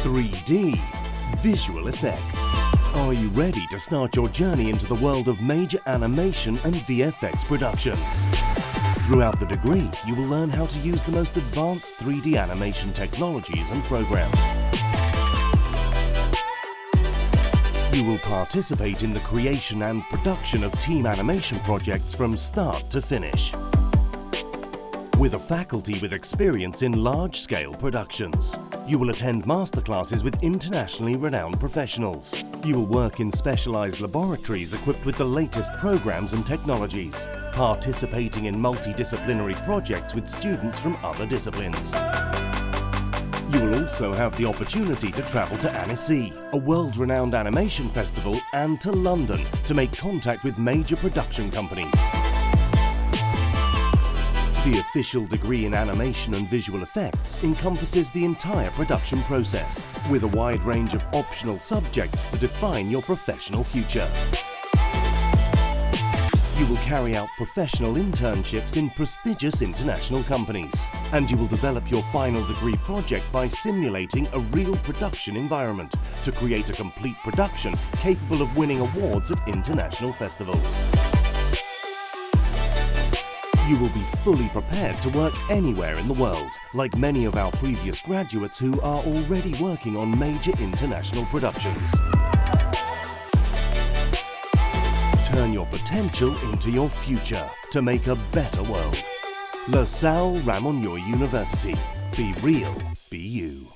3D visual effects. Are you ready to start your journey into the world of major animation and VFX productions? Throughout the degree, you will learn how to use the most advanced 3D animation technologies and programs. You will participate in the creation and production of team animation projects from start to finish, with a faculty with experience in large-scale productions. You will attend masterclasses with internationally renowned professionals. You will work in specialized laboratories equipped with the latest programs and technologies, participating in multidisciplinary projects with students from other disciplines. You will also have the opportunity to travel to Annecy, a world-renowned animation festival, and to London to make contact with major production companies. The official degree in animation and visual effects encompasses the entire production process, with a wide range of optional subjects to define your professional future. You will carry out professional internships in prestigious international companies, and you will develop your final degree project by simulating a real production environment to create a complete production capable of winning awards at international festivals. You will be fully prepared to work anywhere in the world, like many of our previous graduates who are already working on major international productions. Turn your potential into your future to make a better world. Salle-URL University. Be real, be you.